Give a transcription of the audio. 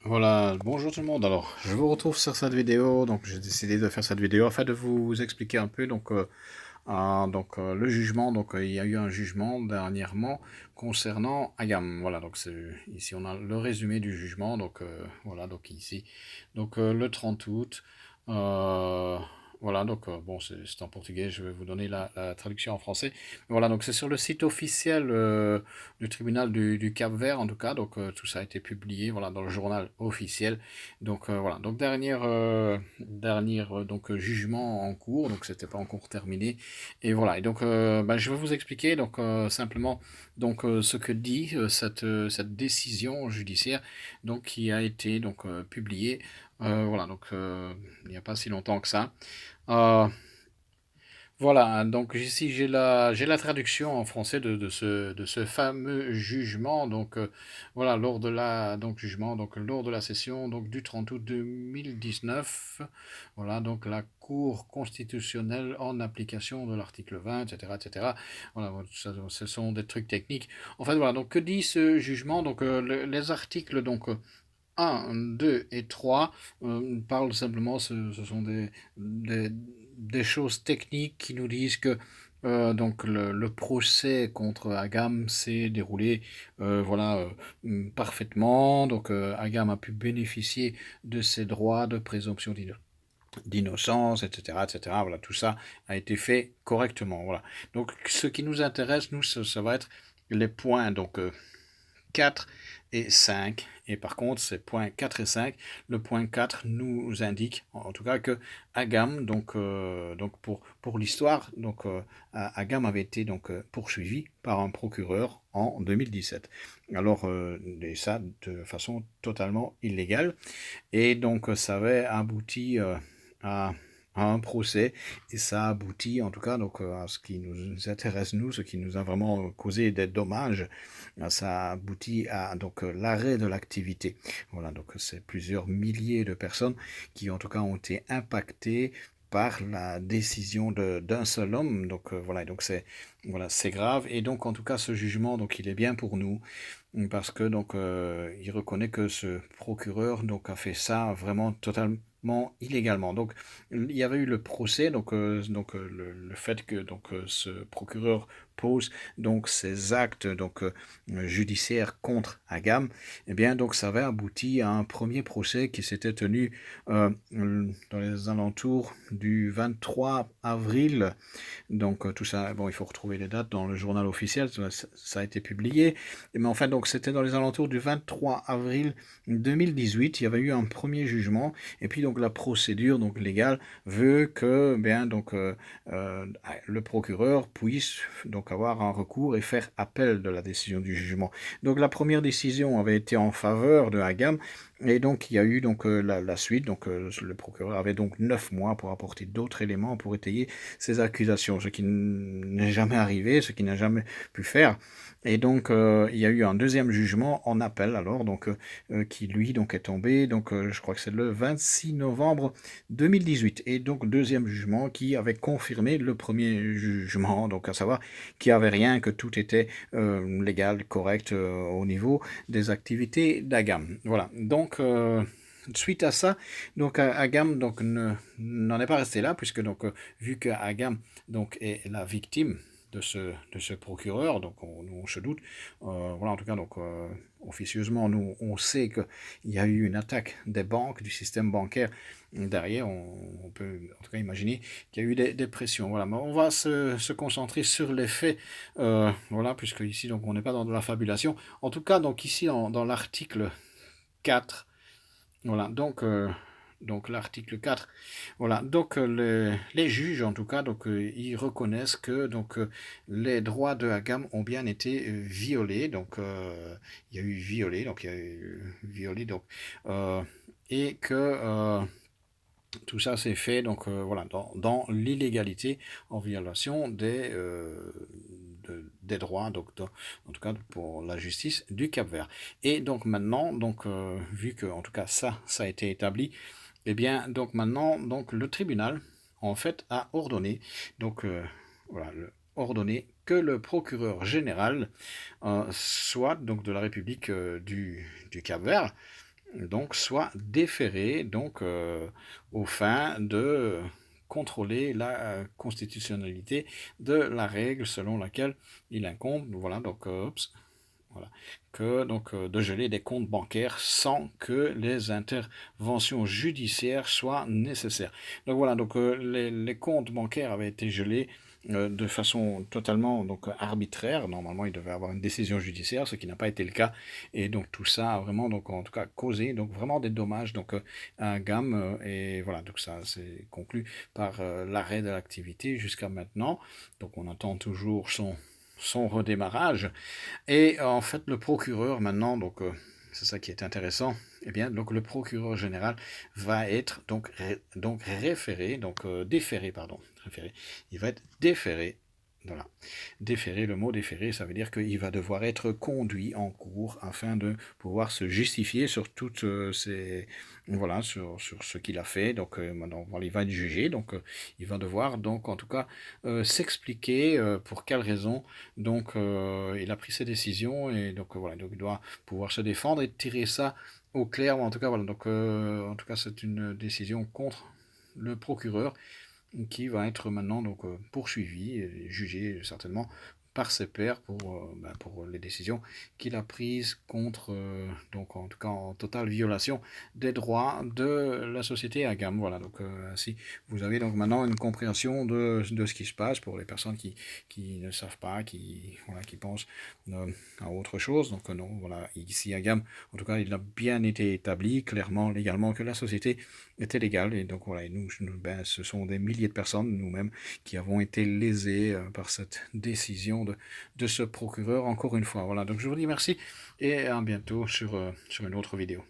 Voilà, bonjour tout le monde. Alors, je vous retrouve sur cette vidéo. Donc, j'ai décidé de faire cette vidéo afin de vous expliquer un peu le jugement. Donc, il y a eu un jugement dernièrement concernant Agam. Voilà, donc ici on a le résumé du jugement. Donc, voilà, donc ici, le 30 août. euh, voilà, donc bon, c'est en portugais. Je vais vous donner la traduction en français. Voilà, donc c'est sur le site officiel du tribunal du Cap-Vert, en tout cas. Donc, tout ça a été publié, voilà, dans le journal officiel. Donc, voilà. Donc, jugement en cours. Donc, c'était pas encore terminé. Et voilà. Et donc, je vais vous expliquer, donc, simplement, ce que dit cette décision judiciaire, donc, qui a été, donc, publiée. Voilà. Donc, il n'y a pas si longtemps que ça. Euh, voilà, donc ici j'ai la traduction en français de ce fameux jugement. Donc, voilà, lors de la session donc du 30 août 2019. Voilà, donc la Cour constitutionnelle en application de l'article 20, etc., etc. Voilà, bon, ce sont des trucs techniques. En fait, voilà, donc que dit ce jugement? Donc, les articles, donc, 1, 2 et 3 parlent simplement, ce sont des choses techniques qui nous disent que donc le procès contre Agam s'est déroulé voilà, parfaitement. Donc, Agam a pu bénéficier de ses droits de présomption d'innocence, etc., etc. Voilà, tout ça a été fait correctement. Voilà. Donc, ce qui nous intéresse, nous, ça va être les points, donc, 4 et 5. Et par contre, ces points 4 et 5, le point 4 nous indique, en tout cas, que Agam, donc pour l'histoire, donc, Agam avait été donc poursuivi par un procureur en 2017. Alors, et ça de façon totalement illégale. Et donc, ça avait abouti à un procès, et ça aboutit en tout cas donc à ce qui nous intéresse, nous, ce qui nous a vraiment causé des dommages. Ça aboutit à donc l'arrêt de l'activité. Voilà, donc c'est plusieurs milliers de personnes qui en tout cas ont été impactées par la décision d'un seul homme. Donc, voilà, donc c'est grave. Et donc, en tout cas, ce jugement, donc il est bien pour nous, parce que donc il reconnaît que ce procureur donc a fait ça vraiment totalement illégalement. Donc, il y avait eu le procès, donc, le fait que donc ce procureur pose donc ces actes donc judiciaires contre Agam. Eh bien, donc ça avait abouti à un premier procès qui s'était tenu dans les alentours du 23 avril. Donc, tout ça, bon, il faut retrouver les dates dans le journal officiel, ça a été publié. Mais enfin, donc c'était dans les alentours du 23 avril 2018. Il y avait eu un premier jugement, et puis donc la procédure donc légale veut que bien donc le procureur puisse donc avoir un recours et faire appel de la décision du jugement. Donc, la première décision avait été en faveur de Agam, et donc il y a eu donc la suite. Donc, le procureur avait donc 9 mois pour apporter d'autres éléments pour étayer ces accusations, ce qui n'est jamais arrivé, ce qui n'a jamais pu faire. Et donc, il y a eu un deuxième jugement en appel, alors, donc, qui lui donc est tombé, donc, je crois que c'est le 26 novembre 2018. Et donc, deuxième jugement qui avait confirmé le premier jugement, donc à savoir qu'il n'y avait rien, que tout était légal, correct au niveau des activités d'Agam. Voilà, donc, suite à ça, donc Agam donc n'en est pas resté là, puisque donc vu que Agam donc est la victime de ce procureur, donc nous on se doute, voilà, en tout cas donc officieusement nous on sait qu'il y a eu une attaque des banques, du système bancaire derrière. On peut en tout cas imaginer qu'il y a eu des pressions. Voilà, mais on va se concentrer sur les faits, voilà, puisque ici donc on n'est pas dans de la fabulation. En tout cas donc ici dans l'article 4. Voilà, donc l'article 4. Voilà, donc les juges, en tout cas, donc ils reconnaissent que donc les droits de Agam ont bien été violés. Donc, il y a eu violé, donc il y a eu violé, donc, euh, et que tout ça s'est fait donc voilà dans l'illégalité, en violation des droits, donc en tout cas pour la justice du Cap-Vert. Et donc maintenant, donc vu que en tout cas ça a été établi, et bien donc maintenant donc le tribunal en fait a ordonné, donc voilà, ordonné que le procureur général soit donc de la République du Cap-Vert, donc soit déféré donc aux fins de contrôler la constitutionnalité de la règle selon laquelle il incombe, voilà, donc voilà, que donc de geler des comptes bancaires sans que les interventions judiciaires soient nécessaires. Donc voilà, donc les comptes bancaires avaient été gelés de façon totalement donc arbitraire. Normalement, il devait y avoir une décision judiciaire, ce qui n'a pas été le cas. Et donc tout ça a vraiment donc en tout cas causé donc vraiment des dommages donc à GAM et voilà, donc ça c'est conclu par l'arrêt de l'activité jusqu'à maintenant. Donc on attend toujours son redémarrage. Et en fait, le procureur maintenant, donc c'est ça qui est intéressant, eh bien, donc le procureur général va être donc référé, donc déféré, pardon, référé. Il va être déféré. Voilà. Déféré, le mot déféré, ça veut dire qu'il va devoir être conduit en cours afin de pouvoir se justifier sur toutes voilà, sur ce qu'il a fait. Donc maintenant, voilà, il va être jugé, donc il va devoir donc en tout cas s'expliquer pour quelles raisons donc il a pris ses décisions et donc voilà, donc il doit pouvoir se défendre et tirer ça au clair. En tout cas, voilà, donc en tout cas, c'est une décision contre le procureur qui va être maintenant donc poursuivi et jugé certainement par ses pairs pour les décisions qu'il a prises contre, donc en tout cas en totale violation des droits de la société Agam. Voilà, donc ainsi vous avez donc maintenant une compréhension de ce qui se passe pour les personnes qui ne savent pas, voilà, qui pensent à autre chose. Donc non, voilà, ici Agam, en tout cas, il a bien été établi clairement, légalement, que la société était légale. Et donc voilà, et ben, ce sont des milliers de personnes, nous-mêmes, qui avons été lésées par cette décision de ce procureur, encore une fois. Voilà, donc je vous dis merci et à bientôt sur une autre vidéo.